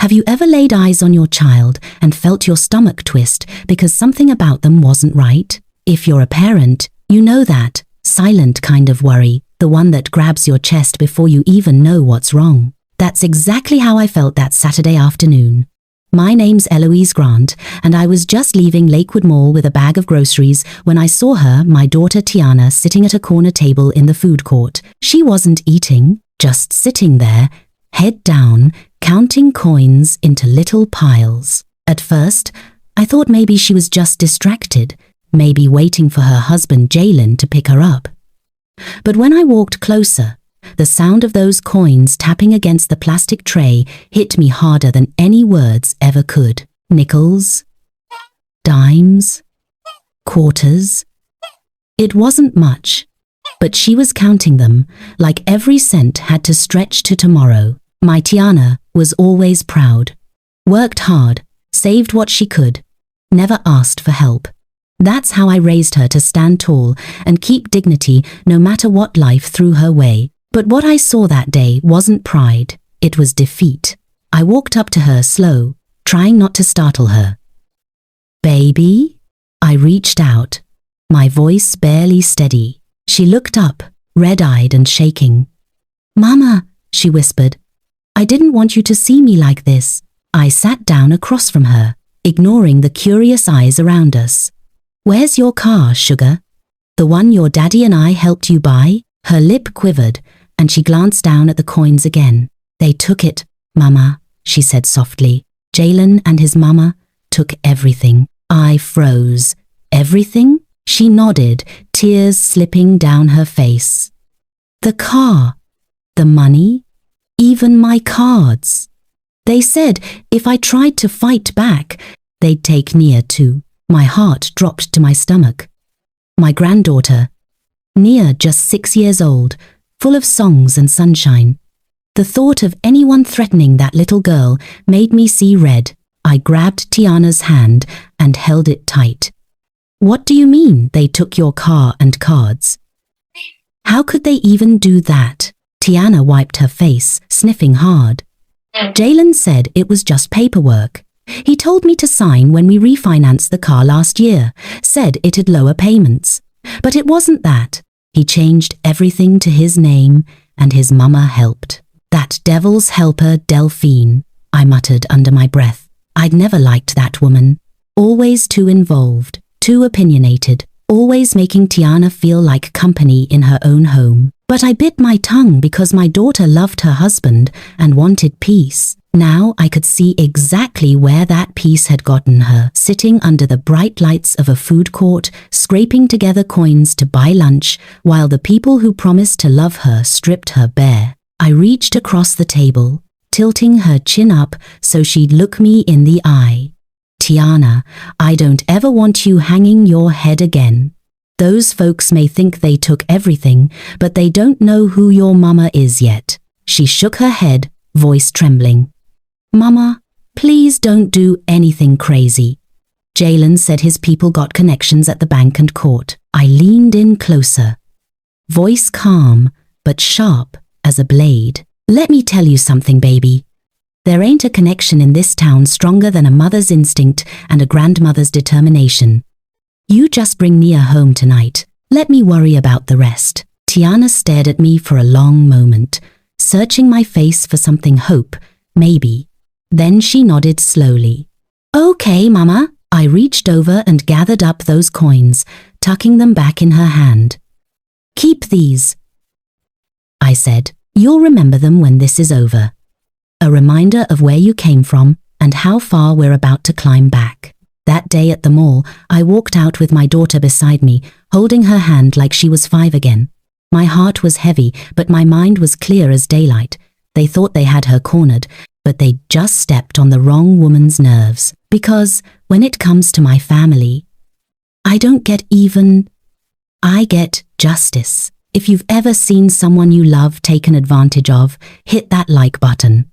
Have you ever laid eyes on your child and felt your stomach twist because something about them wasn't right? If you're a parent, you know that silent kind of worry, the one that grabs your chest before you even know what's wrong. That's exactly how I felt that Saturday afternoon. My name's Eloise Grant, and I was just leaving Lakewood Mall with a bag of groceries when I saw her, my daughter Tiana, sitting at a corner table in the food court. She wasn't eating, just sitting there, head down, counting coins into little piles. At first, I thought maybe she was just distracted, maybe waiting for her husband Jalen to pick her up. But when I walked closer, the sound of those coins tapping against the plastic tray hit me harder than any words ever could. Nickels, dimes, quarters. It wasn't much, but she was counting them like every cent had to stretch to tomorrow. My Tiana was always proud, worked hard, saved what she could, never asked for help. That's how I raised her to stand tall and keep dignity no matter what life threw her way. But what I saw that day wasn't pride, it was defeat. I walked up to her slow, trying not to startle her. "Baby?" I reached out, my voice barely steady. She looked up, red-eyed and shaking. "Mama," she whispered, "I didn't want you to see me like this." I sat down across from her, ignoring the curious eyes around us. "Where's your car, sugar? The one your daddy and I helped you buy?" Her lip quivered, and she glanced down at the coins again. "They took it, Mama," she said softly. "Jalen and his mama took everything." I froze. "Everything?" She nodded, tears slipping down her face. "The car, the money, even my cards. They said if I tried to fight back, they'd take Nia too." My heart dropped to my stomach. My granddaughter, Nia, just 6 years old, full of songs and sunshine. The thought of anyone threatening that little girl made me see red. I grabbed Tiana's hand and held it tight. "What do you mean they took your car and cards? How could they even do that?" Tiana wiped her face, sniffing hard. "Jalen said it was just paperwork. He told me to sign when we refinanced the car last year, said it'd lower payments. But it wasn't that. He changed everything to his name, and his mama helped." "That devil's helper, Delphine," I muttered under my breath. I'd never liked that woman. Always too involved, too opinionated, always making Tiana feel like company in her own home. But I bit my tongue because my daughter loved her husband and wanted peace. Now I could see exactly where that peace had gotten her, sitting under the bright lights of a food court, scraping together coins to buy lunch, while the people who promised to love her stripped her bare. I reached across the table, tilting her chin up so she'd look me in the eye. "Tiana, I don't ever want you hanging your head again. Those folks may think they took everything, but they don't know who your mama is yet." She shook her head, voice trembling. "Mama, please don't do anything crazy." Jalen said his people got connections at the bank and court. I leaned in closer, voice calm but sharp as a blade. "Let me tell you something, baby. There ain't a connection in this town stronger than a mother's instinct and a grandmother's determination. You just bring Nia home tonight. Let me worry about the rest." Tiana stared at me for a long moment, searching my face for something hope, maybe. Then she nodded slowly. "Okay, Mama." I reached over and gathered up those coins, tucking them back in her hand. "Keep these," I said. "You'll remember them when this is over. A reminder of where you came from and how far we're about to climb back." That day at the mall, I walked out with my daughter beside me, holding her hand like she was 5 again. My heart was heavy, but my mind was clear as daylight. They thought they had her cornered, but they just stepped on the wrong woman's nerves. Because when it comes to my family, I don't get even, I get justice. If you've ever seen someone you love taken advantage of, hit that like button.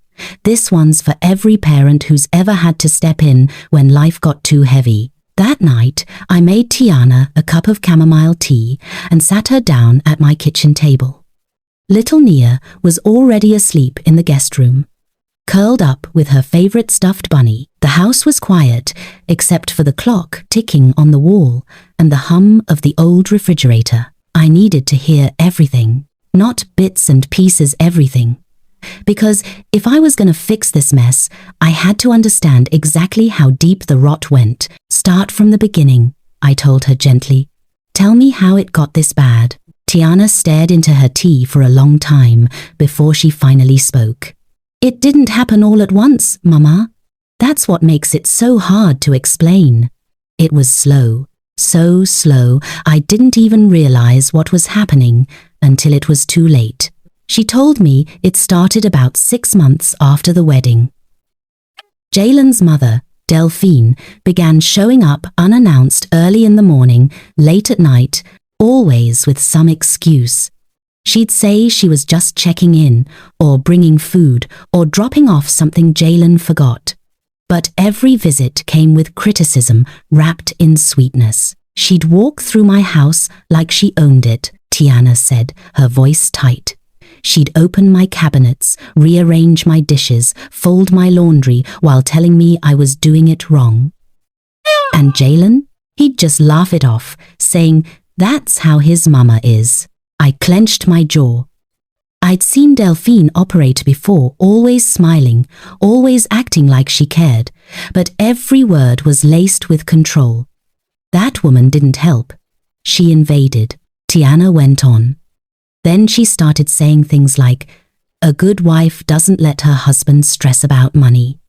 This one's for every parent who's ever had to step in when life got too heavy. That night, I made Tiana a cup of chamomile tea and sat her down at my kitchen table. Little Nia was already asleep in the guest room. curled up with her favorite stuffed bunny. The house was quiet, except for the clock ticking on the wall and the hum of the old refrigerator. I needed to hear everything, not bits and pieces everything. Because if I was going to fix this mess, I had to understand exactly how deep the rot went. Start from the beginning, I told her gently. Tell me how it got this bad. Tiana stared into her tea for a long time before she finally spoke. It didn't happen all at once, Mama. That's what makes it so hard to explain. It was slow, so slow I didn't even realize what was happening until it was too late. She told me it started about 6 months after the wedding. Jalen's mother, Delphine, began showing up unannounced early in the morning, late at night, always with some excuse. She'd say she was just checking in, or bringing food, or dropping off something Jalen forgot. But every visit came with criticism wrapped in sweetness. She'd walk through my house like she owned it, Tiana said, her voice tight. She'd open my cabinets, rearrange my dishes, fold my laundry while telling me I was doing it wrong. And Jalen? He'd just laugh it off, saying, "That's how his mama is." I clenched my jaw. I'd seen Delphine operate before, always smiling, always acting like she cared, but every word was laced with control. That woman didn't help. She invaded. Tiana went on. Then she started saying things like, "A good wife doesn't let her husband stress about money."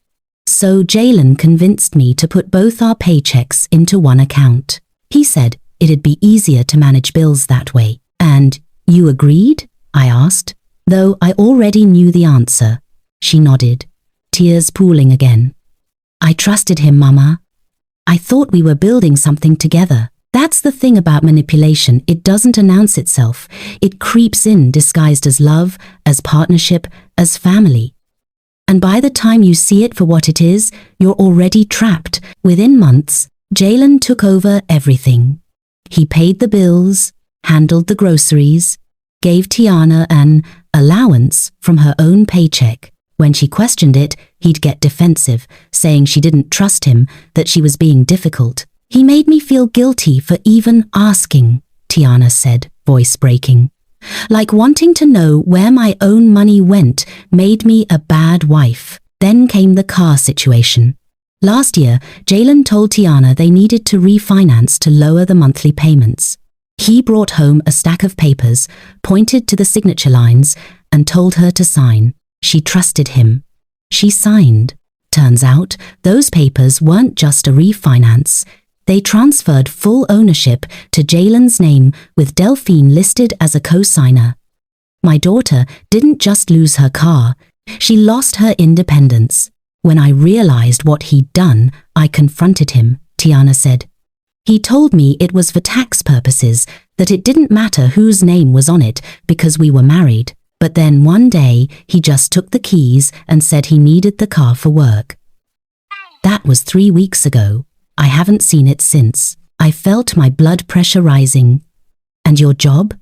So Jalen convinced me to put both our paychecks into one account. He said it'd be easier to manage bills that way. "And you agreed?" I asked, though I already knew the answer. She nodded, tears pooling again. "I trusted him, Mama. I thought we were building something together." That's the thing about manipulation. It doesn't announce itself. It creeps in disguised as love, as partnership, as family. And by the time you see it for what it is, you're already trapped. Within months, Jalen took over everything. He paid the bills, handled the groceries, gave Tiana an allowance from her own paycheck. When she questioned it, he'd get defensive, saying she didn't trust him, that she was being difficult. "He made me feel guilty for even asking," Tiana said, voice breaking. "Like wanting to know where my own money went made me a bad wife." Then came the car situation. Last year, Jalen told Tiana they needed to refinance to lower the monthly payments. He brought home a stack of papers, pointed to the signature lines, and told her to sign. She trusted him. She signed. Turns out, those papers weren't just a refinance. They transferred full ownership to Jalen's name with Delphine listed as a co-signer. My daughter didn't just lose her car, she lost her independence. When I realized what he'd done, I confronted him, Tiana said. He told me it was for tax purposes, that it didn't matter whose name was on it because we were married. But then one day, he just took the keys and said he needed the car for work. That was 3 weeks ago. I haven't seen it since. I felt my blood pressure rising. "And your job?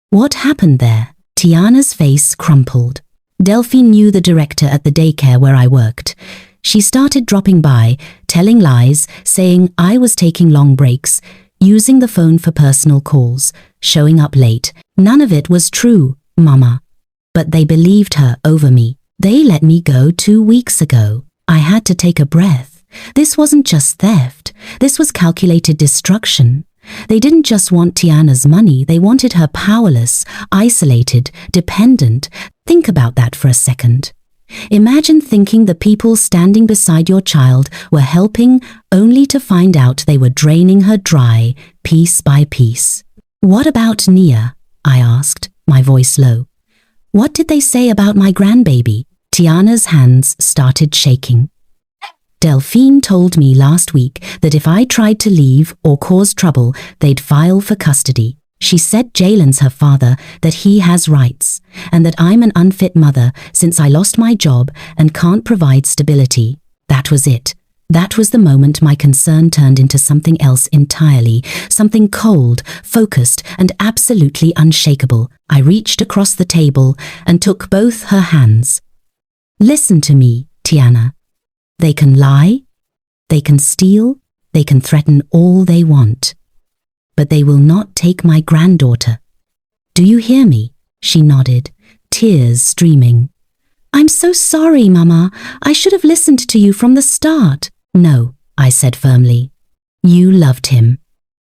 What happened there?" Tiana's face crumpled. Delphine knew the director at the daycare where I worked. She started dropping by, telling lies, saying I was taking long breaks, using the phone for personal calls, showing up late. None of it was true, Mama. But they believed her over me. They let me go 2 weeks ago. I had to take a breath. This wasn't just theft. This was calculated destruction. They didn't just want Tiana's money. They wanted her powerless, isolated, dependent. Think about that for a second. Imagine thinking the people standing beside your child were helping only to find out they were draining her dry, piece by piece. "What about Nia?" I asked, my voice low. "What did they say about my grandbaby?" Tiana's hands started shaking. Delphine told me last week that if I tried to leave or cause trouble, they'd file for custody. She said Jalen's her father, that he has rights, and that I'm an unfit mother since I lost my job and can't provide stability. That was it. That was the moment my concern turned into something else entirely, something cold, focused, and absolutely unshakable. I reached across the table and took both her hands. Listen to me, Tiana. They can lie, they can steal, they can threaten all they want. But they will not take my granddaughter. Do you hear me? She nodded, tears streaming. I'm so sorry, Mama. I should have listened to you from the start. No, I said firmly. You loved him.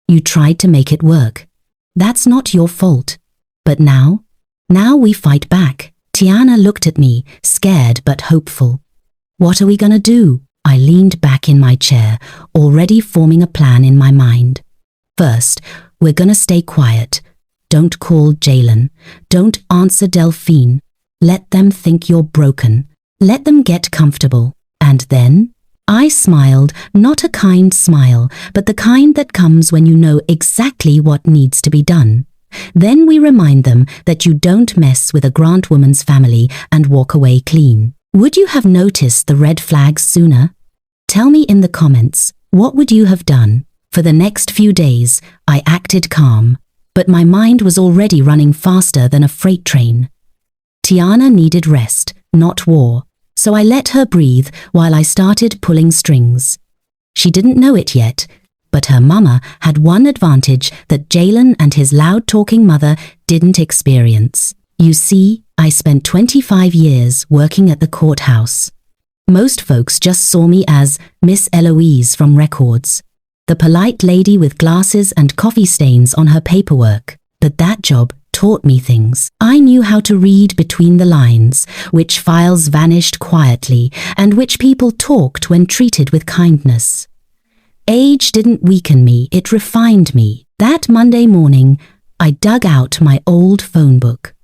You tried to make it work. That's not your fault. But now we fight back. Tiana looked at me, scared but hopeful. What are we gonna do? I leaned back in my chair, already forming a plan in my mind. First, we're gonna stay quiet. Don't call Jalen. Don't answer Delphine. Let them think you're broken. Let them get comfortable. And then? I smiled, not a kind smile, but the kind that comes when you know exactly what needs to be done. Then we remind them that you don't mess with a Grant woman's family and walk away clean. Would you have noticed the red flags sooner? Tell me in the comments, what would you have done? For the next few days, I acted calm, but my mind was already running faster than a freight train. Tiana needed rest, not war, so I let her breathe while I started pulling strings. She didn't know it yet, but her mama had one advantage that Jalen and his loud-talking mother didn't experience. You see, I spent 25 years working at the courthouse. Most folks just saw me as Miss Eloise from records, the polite lady with glasses and coffee stains on her paperwork. But that job taught me things. I knew how to read between the lines, which files vanished quietly, and which people talked when treated with kindness. Age didn't weaken me, it refined me. That Monday morning, I dug out my old phone book.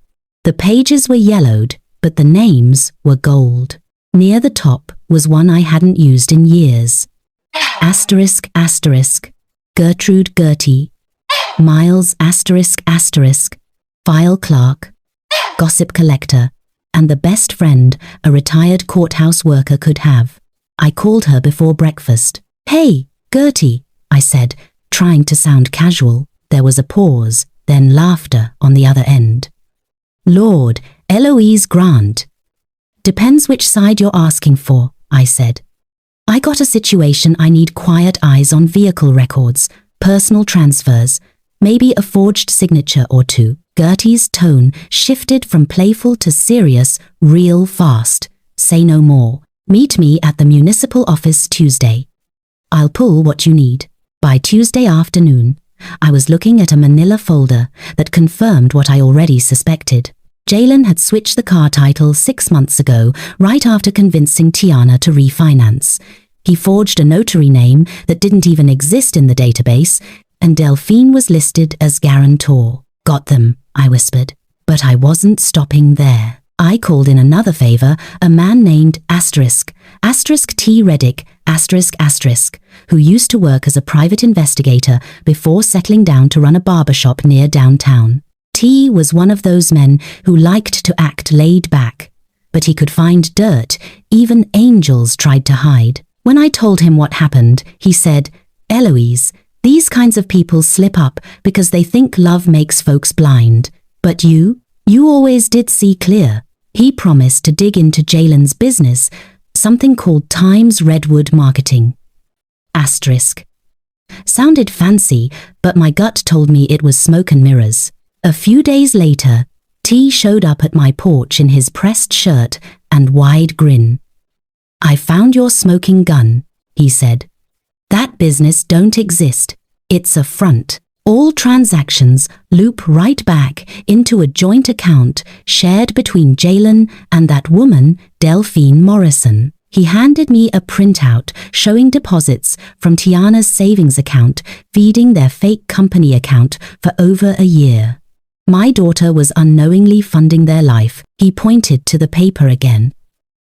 The pages were yellowed, but the names were gold. Near the top was one I hadn't used in years. Asterisk, asterisk, Gertrude Gertie, Miles, asterisk, asterisk, file clerk, gossip collector, and the best friend a retired courthouse worker could have. I called her before breakfast. Hey, Gertie, I said, trying to sound casual. There was a pause, then laughter on the other end. Lord, Eloise Grant. Depends which side you're asking for, I said. I got a situation I need quiet eyes on vehicle records, personal transfers, maybe a forged signature or two. Gertie's tone shifted from playful to serious real fast. Say no more. Meet me at the municipal office Tuesday. I'll pull what you need. By Tuesday afternoon, I was looking at a manila folder that confirmed what I already suspected. Jalen had switched the car title 6 months ago, right after convincing Tiana to refinance. He forged a notary name that didn't even exist in the database, and Delphine was listed as guarantor. Got them, I whispered. But I wasn't stopping there. I called in another favor, a man named Asterisk T. Reddick, asterisk, who used to work as a private investigator before settling down to run a barbershop near downtown. T was one of those men who liked to act laid back, but he could find dirt even angels tried to hide. When I told him what happened, he said, Eloise, these kinds of people slip up because they think love makes folks blind. But you always did see clear. He promised to dig into Jalen's business, something called Times Redwood Marketing. Asterisk. Sounded fancy, but my gut told me it was smoke and mirrors. A few days later, T showed up at my porch in his pressed shirt and wide grin. I found your smoking gun, he said. That business don't exist. It's a front. All transactions loop right back into a joint account shared between Jalen and that woman, Delphine Morrison. He handed me a printout showing deposits from Tiana's savings account feeding their fake company account for over a year. My daughter was unknowingly funding their life. He pointed to the paper again.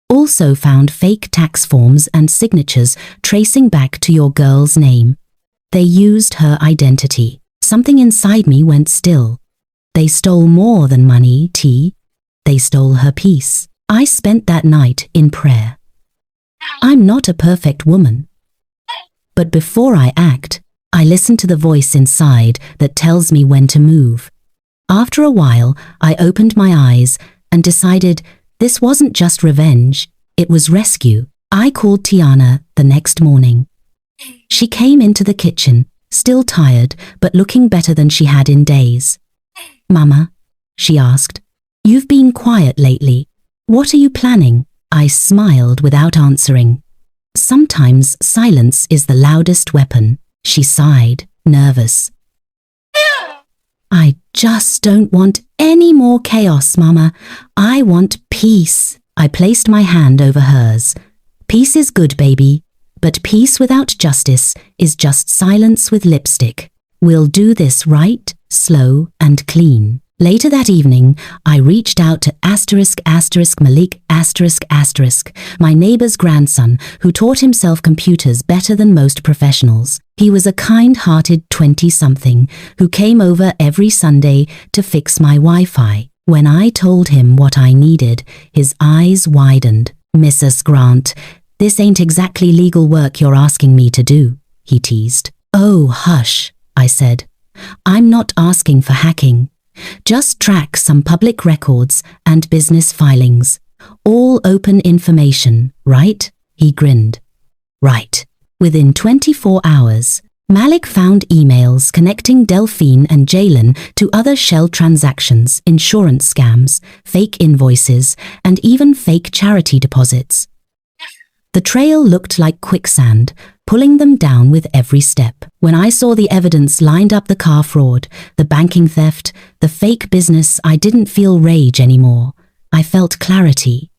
Also found fake tax forms and signatures tracing back to your girl's name. They used her identity. Something inside me went still. They stole more than money, T. They stole her peace. I spent that night in prayer. I'm not a perfect woman. But before I act, I listen to the voice inside that tells me when to move. After a while, I opened my eyes and decided this wasn't just revenge, It was rescue. I called Tiana the next morning. She came into the kitchen, still tired, but looking better than she had in days. "Mama," she asked, "you've been quiet lately. What are you planning?" I smiled without answering. "Sometimes silence is the loudest weapon," she sighed, nervous. "I just don't want any more chaos, Mama. I want peace." I placed my hand over hers. "Peace is good, baby, but peace without justice is just silence with lipstick. We'll do this right, slow, and clean." Later that evening, I reached out to Malik my neighbor's grandson, who taught himself computers better than most professionals. He was a kind-hearted 20-something who came over every Sunday to fix my Wi-Fi. When I told him what I needed, his eyes widened. "Mrs. Grant, this ain't exactly legal work you're asking me to do," he teased. "Oh, hush," I said. "I'm not asking for hacking. Just track some public records and business filings. All open information, right?" He grinned. "Right." Within 24 hours, Malik found emails connecting Delphine and Jalen to other shell transactions, insurance scams, fake invoices, and even fake charity deposits. The trail looked like quicksand, pulling them down with every step. When I saw the evidence lined up, the car fraud, the banking theft, the fake business, I didn't feel rage anymore. I felt clarity.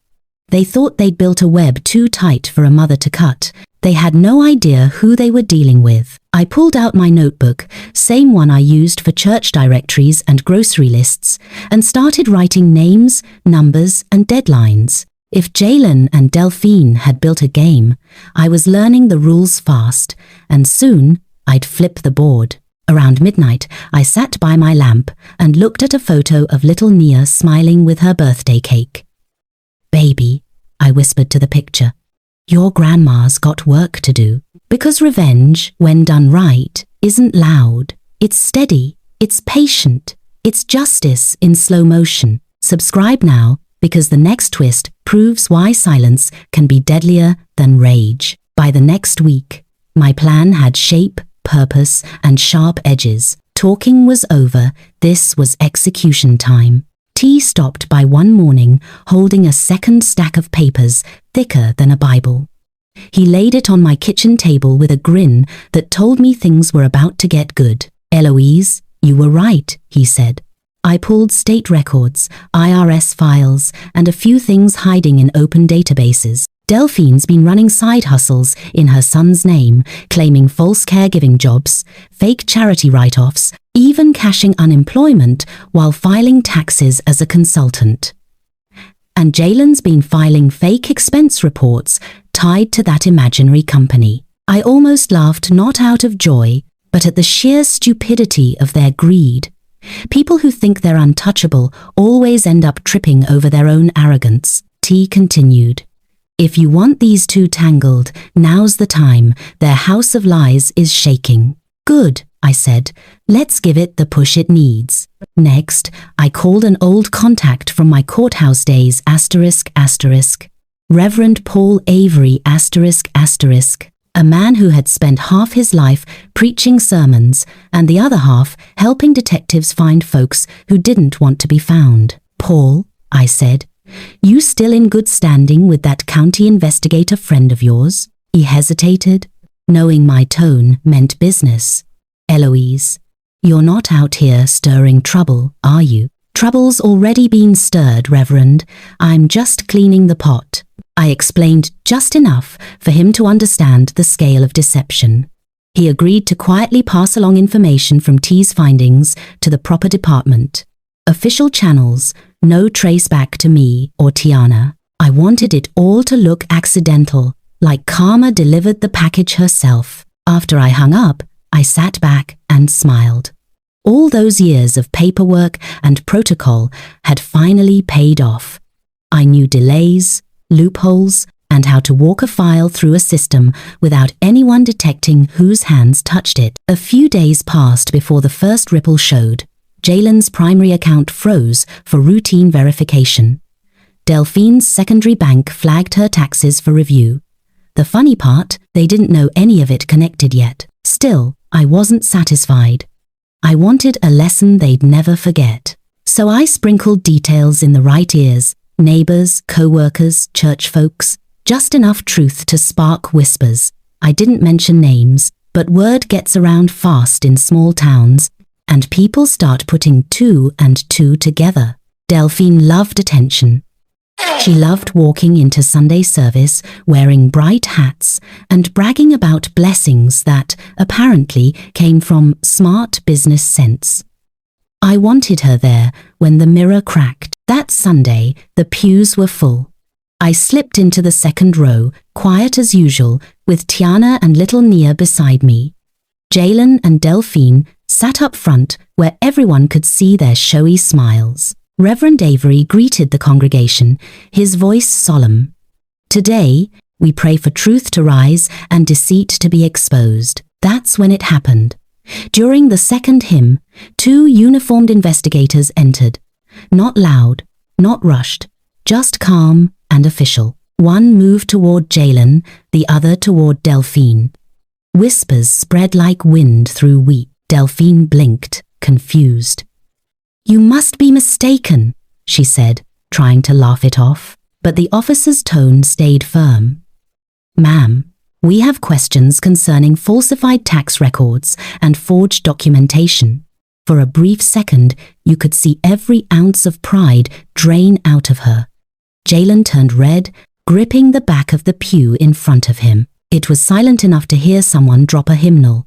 They thought they'd built a web too tight for a mother to cut. They had no idea who they were dealing with. I pulled out my notebook, same one I used for church directories and grocery lists, and started writing names, numbers, and deadlines. If Jalen and Delphine had built a game, I was learning the rules fast, and soon I'd flip the board. Around midnight, I sat by my lamp and looked at a photo of little Nia smiling with her birthday cake. "Baby," I whispered to the picture, "your grandma's got work to do." Because revenge, when done right, isn't loud. It's steady, it's patient, it's justice in slow motion. Subscribe now, because the next twist proves why silence can be deadlier than rage. By the next week, my plan had shape, purpose, and sharp edges. Talking was over. This was execution time. T stopped by one morning, holding a second stack of papers, thicker than a Bible. He laid it on my kitchen table with a grin that told me things were about to get good. "Eloise, you were right," he said. I pulled state records, IRS files, and a few things hiding in open databases. Delphine's been running side hustles in her son's name, claiming false caregiving jobs, fake charity write-offs, even cashing unemployment while filing taxes as a consultant. And Jalen's been filing fake expense reports tied to that imaginary company. I almost laughed, not out of joy, but at the sheer stupidity of their greed. People who think they're untouchable always end up tripping over their own arrogance. T continued. "If you want these two tangled, now's the time. Their house of lies is shaking." "Good," I said. "Let's give it the push it needs." Next, I called an old contact from my courthouse days, Reverend Paul Avery, a man who had spent half his life preaching sermons and the other half helping detectives find folks who didn't want to be found. "Paul," I said, "you still in good standing with that county investigator friend of yours?" He hesitated, knowing my tone meant business. "Eloise, you're not out here stirring trouble, are you?" "Trouble's already been stirred, Reverend. I'm just cleaning the pot." I explained just enough for him to understand the scale of deception. He agreed to quietly pass along information from T's findings to the proper department. Official channels, no trace back to me or Tiana. I wanted it all to look accidental, like Karma delivered the package herself. After I hung up, I sat back and smiled. All those years of paperwork and protocol had finally paid off. I knew delays, loopholes, and how to walk a file through a system without anyone detecting whose hands touched it. A few days passed before the first ripple showed. Jalen's primary account froze for routine verification. Delphine's secondary bank flagged her taxes for review. The funny part, they didn't know any of it connected yet. Still, I wasn't satisfied. I wanted a lesson they'd never forget. So I sprinkled details in the right ears, neighbors, co-workers, church folks, just enough truth to spark whispers. I didn't mention names, but word gets around fast in small towns, and people start putting two and two together. Delphine loved attention. She loved walking into Sunday service wearing bright hats and bragging about blessings that, apparently, came from smart business sense. I wanted her there when the mirror cracked. That Sunday, the pews were full. I slipped into the second row, quiet as usual, with Tiana and little Nia beside me. Jalen and Delphine sat up front where everyone could see their showy smiles. Reverend Avery greeted the congregation, his voice solemn. Today, we pray for truth to rise and deceit to be exposed. That's when it happened. During the second hymn, 2 uniformed investigators entered. Not loud, not rushed, just calm and official. One moved toward Jalen, the other toward Delphine. Whispers spread like wind through wheat. Delphine blinked, confused. "You must be mistaken," she said, trying to laugh it off, but the officer's tone stayed firm. "Ma'am, we have questions concerning falsified tax records and forged documentation." For a brief second, you could see every ounce of pride drain out of her. Jalen turned red, gripping the back of the pew in front of him. It was silent enough to hear someone drop a hymnal.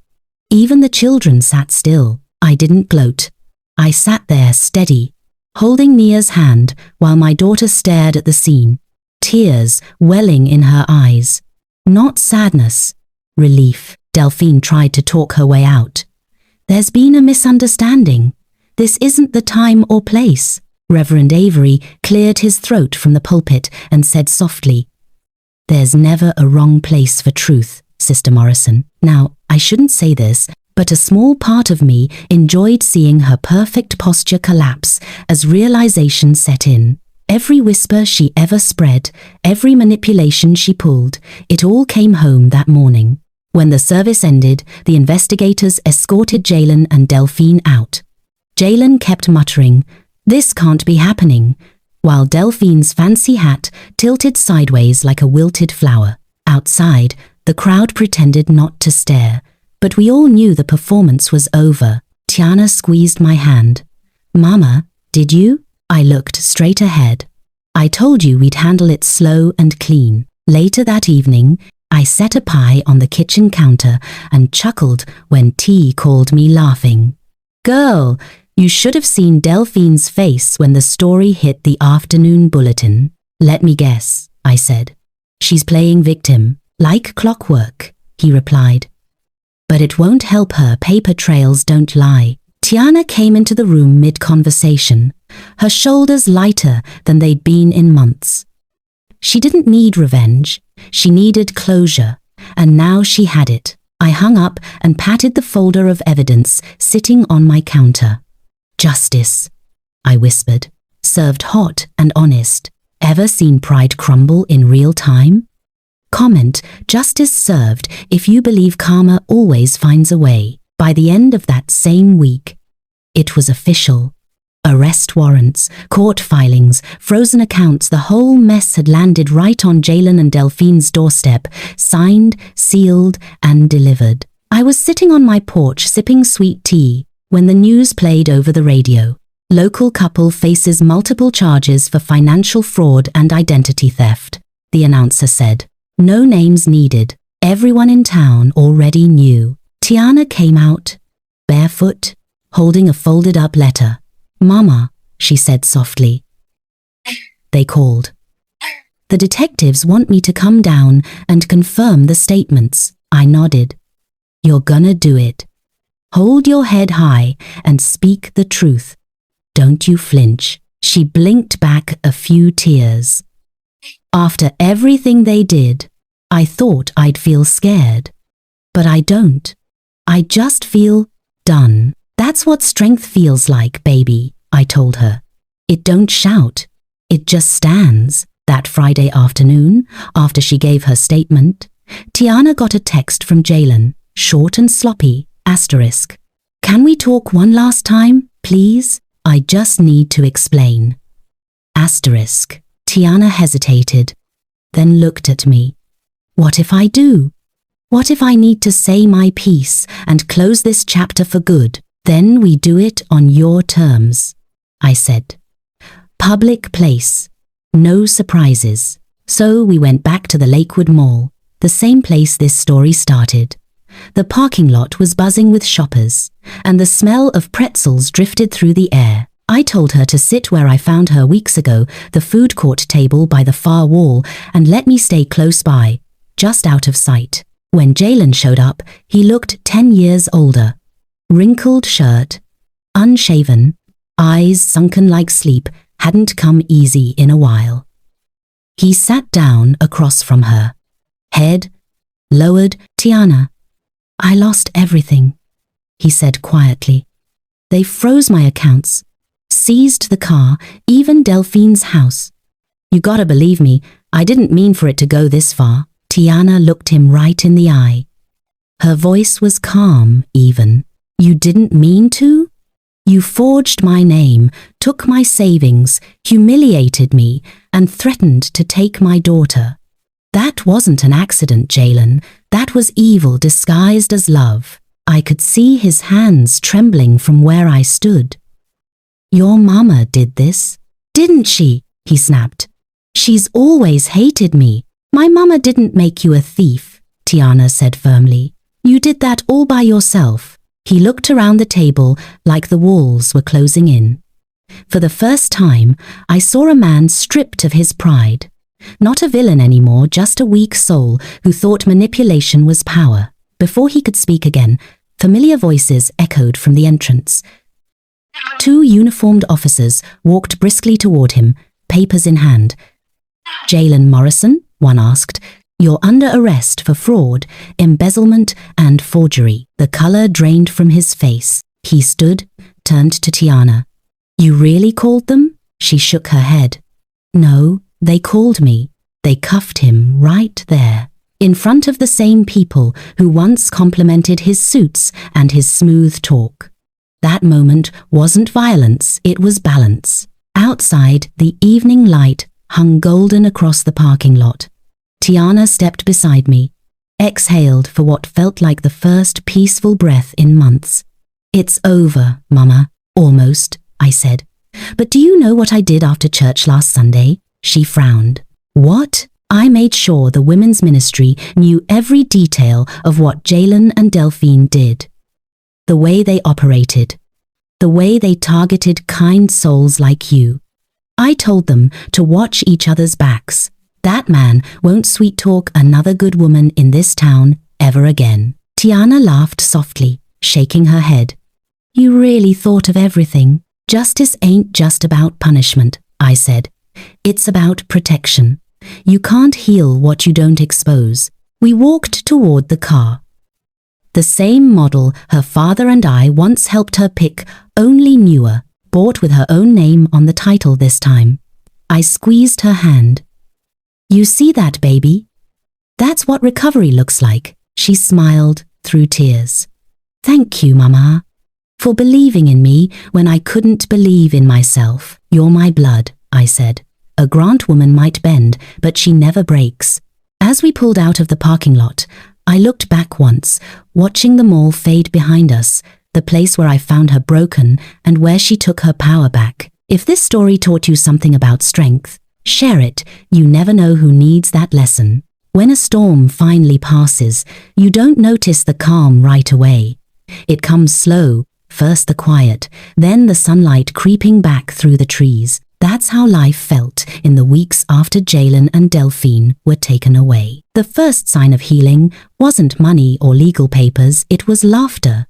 Even the children sat still. I didn't gloat. I sat there steady, holding Nia's hand while my daughter stared at the scene, tears welling in her eyes. Not sadness, relief. Delphine tried to talk her way out. "There's been a misunderstanding. This isn't the time or place." Reverend Avery cleared his throat from the pulpit and said softly, "There's never a wrong place for truth, Sister Morrison." Now, I shouldn't say this, but a small part of me enjoyed seeing her perfect posture collapse as realization set in. Every whisper she ever spread, every manipulation she pulled, it all came home that morning. When the service ended, the investigators escorted Jalen and Delphine out. Jalen kept muttering, "This can't be happening," while Delphine's fancy hat tilted sideways like a wilted flower. Outside, the crowd pretended not to stare, but we all knew the performance was over. Tiana squeezed my hand. "Mama, did you?" I looked straight ahead. "I told you we'd handle it slow and clean." Later that evening, I set a pie on the kitchen counter and chuckled when T called me laughing. "Girl, you should have seen Delphine's face when the story hit the afternoon bulletin." "Let me guess," I said. "She's playing victim, like clockwork," he replied. "But it won't help her, paper trails don't lie." Tiana came into the room mid-conversation, her shoulders lighter than they'd been in months. She didn't need revenge, she needed closure, and now she had it. I hung up and patted the folder of evidence sitting on my counter. "Justice," I whispered, "served hot and honest. Ever seen pride crumble in real time?" Comment, "Justice served if you believe karma always finds a way." By the end of that same week, it was official. Arrest warrants, court filings, frozen accounts, the whole mess had landed right on Jalen and Delphine's doorstep, signed, sealed, and delivered. I was sitting on my porch sipping sweet tea when the news played over the radio. Local couple faces multiple charges for financial fraud and identity theft, the announcer said. No names needed. Everyone in town already knew. Tiana came out, barefoot, holding a folded-up letter. "Mama," she said softly. "They called. The detectives want me to come down and confirm the statements." I nodded. "You're gonna do it. Hold your head high and speak the truth. Don't you flinch." She blinked back a few tears. "After everything they did, I thought I'd feel scared. But I don't. I just feel done." "That's what strength feels like, baby," I told her. "It don't shout. It just stands. That Friday afternoon, after she gave her statement, Tiana got a text from Jalen, short and sloppy, asterisk. Can we talk one last time, please? I just need to explain. Asterisk. Tiana hesitated, then looked at me. What if I do? What if I need to say my piece and close this chapter for good? Then we do it on your terms, I said. Public place. No surprises. So we went back to the Lakewood Mall, the same place this story started. The parking lot was buzzing with shoppers, and the smell of pretzels drifted through the air. I told her to sit where I found her weeks ago, the food court table by the far wall, and let me stay close by, just out of sight. When Jalen showed up, he looked 10 years older. Wrinkled shirt, unshaven, eyes sunken like sleep hadn't come easy in a while. He sat down across from her. Head lowered. Tiana, I lost everything, he said quietly. They froze my accounts, seized the car, even Delphine's house. You gotta believe me, I didn't mean for it to go this far. Tiana looked him right in the eye. Her voice was calm, even. You didn't mean to? You forged my name, took my savings, humiliated me, and threatened to take my daughter. That wasn't an accident, Jalen. That was evil disguised as love. I could see his hands trembling from where I stood. Your mama did this, didn't she? He snapped. She's always hated me. My mama didn't make you a thief, Tiana said firmly. You did that all by yourself. He looked around the table like the walls were closing in. For the first time, I saw a man stripped of his pride. Not a villain anymore, just a weak soul who thought manipulation was power. Before he could speak again, familiar voices echoed from the entrance. 2 uniformed officers walked briskly toward him, papers in hand. Jalen Morrison? One asked. You're under arrest for fraud, embezzlement, and forgery. The color drained from his face. He stood, turned to Tiana. You really called them? She shook her head. No, they called me. They cuffed him right there, in front of the same people who once complimented his suits and his smooth talk. That moment wasn't violence, it was balance. Outside, the evening light hung golden across the parking lot. Tiana stepped beside me, exhaled for what felt like the first peaceful breath in months. It's over, Mama. Almost, I said. But do you know what I did after church last Sunday? She frowned. What? I made sure the women's ministry knew every detail of what Jalen and Delphine did. The way they operated. The way they targeted kind souls like you. I told them to watch each other's backs. That man won't sweet-talk another good woman in this town ever again. Tiana laughed softly, shaking her head. You really thought of everything. Justice ain't just about punishment, I said. It's about protection. You can't heal what you don't expose. We walked toward the car. The same model her father and I once helped her pick, only newer, bought with her own name on the title this time. I squeezed her hand. You see that, baby? That's what recovery looks like. She smiled through tears. Thank you, Mama, for believing in me when I couldn't believe in myself. You're my blood, I said. A Grant woman might bend, but she never breaks. As we pulled out of the parking lot, I looked back once, watching the mall fade behind us, the place where I found her broken and where she took her power back. If this story taught you something about strength, share it. You never know who needs that lesson. When a storm finally passes, you don't notice the calm right away. It comes slow, first the quiet, then the sunlight creeping back through the trees. That's how life felt in the weeks after Jalen and Delphine were taken away. The first sign of healing wasn't money or legal papers, it was laughter.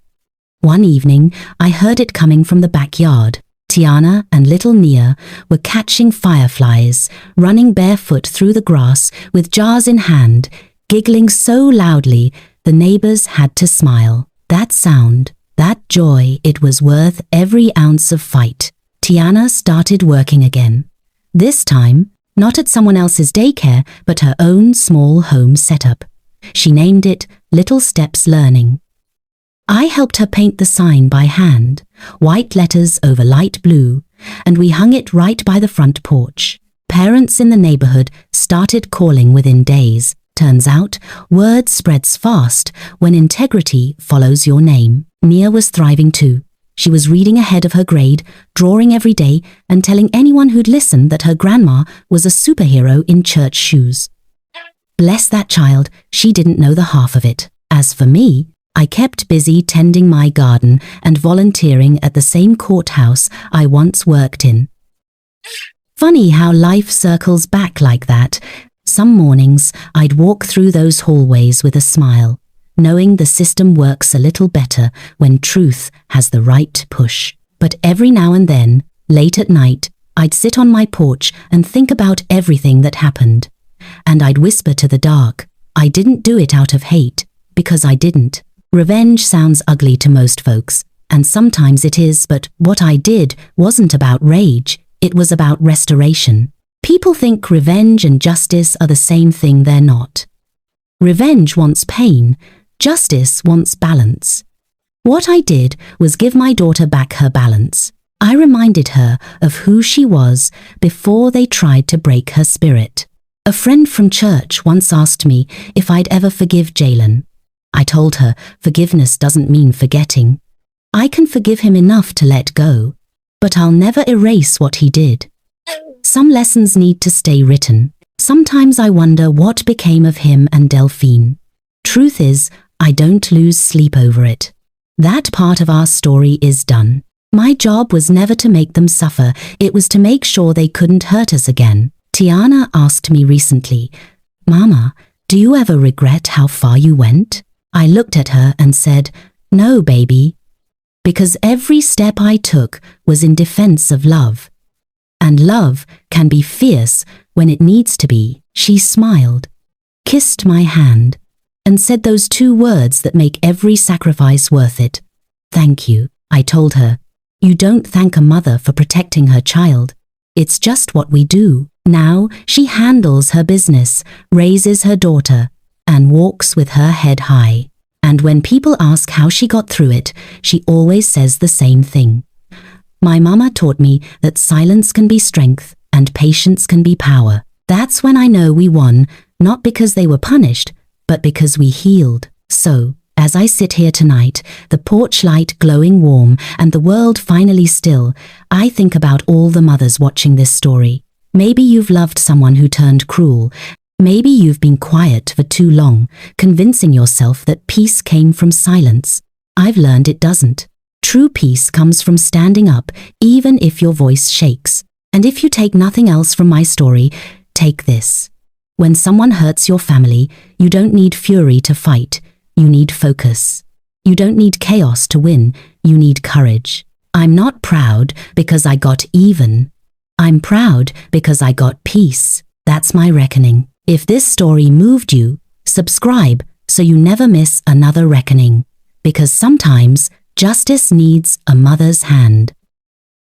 One evening, I heard it coming from the backyard. Tiana and little Nia were catching fireflies, running barefoot through the grass with jars in hand, giggling so loudly the neighbors had to smile. That sound, that joy, it was worth every ounce of fight. Tiana started working again. This time, not at someone else's daycare, but her own small home setup. She named it Little Steps Learning. I helped her paint the sign by hand, white letters over light blue, and we hung it right by the front porch. Parents in the neighborhood started calling within days. Turns out, word spreads fast when integrity follows your name. Mia was thriving too. She was reading ahead of her grade, drawing every day, and telling anyone who'd listen that her grandma was a superhero in church shoes. Bless that child, she didn't know the half of it. As for me, I kept busy tending my garden and volunteering at the same courthouse I once worked in. Funny how life circles back like that. Some mornings, I'd walk through those hallways with a smile, knowing the system works a little better when truth has the right push. But every now and then, late at night, I'd sit on my porch and think about everything that happened. And I'd whisper to the dark, I didn't do it out of hate, because I didn't. Revenge sounds ugly to most folks, and sometimes it is, but what I did wasn't about rage, it was about restoration. People think revenge and justice are the same thing. They're not. Revenge wants pain, justice wants balance. What I did was give my daughter back her balance. I reminded her of who she was before they tried to break her spirit. A friend from church once asked me if I'd ever forgive Jalen. I told her forgiveness doesn't mean forgetting. I can forgive him enough to let go, but I'll never erase what he did. Some lessons need to stay written. Sometimes I wonder what became of him and Delphine. Truth is, I don't lose sleep over it. That part of our story is done. My job was never to make them suffer, it was to make sure they couldn't hurt us again. Tiana asked me recently, Mama, do you ever regret how far you went? I looked at her and said, No, baby, because every step I took was in defense of love. And love can be fierce when it needs to be. She smiled, kissed my hand, and said those two words that make every sacrifice worth it. Thank you, I told her. You don't thank a mother for protecting her child. It's just what we do. Now she handles her business, raises her daughter, and walks with her head high. And when people ask how she got through it, she always says the same thing. My mama taught me that silence can be strength and patience can be power. That's when I know we won, not because they were punished, but because we healed. So, as I sit here tonight, the porch light glowing warm and the world finally still, I think about all the mothers watching this story. Maybe you've loved someone who turned cruel. Maybe you've been quiet for too long, convincing yourself that peace came from silence. I've learned it doesn't. True peace comes from standing up, even if your voice shakes. And if you take nothing else from my story, take this. When someone hurts your family, you don't need fury to fight. You need focus. You don't need chaos to win. You need courage. I'm not proud because I got even. I'm proud because I got peace. That's my reckoning. If this story moved you, subscribe so you never miss another reckoning. Because sometimes justice needs a mother's hand.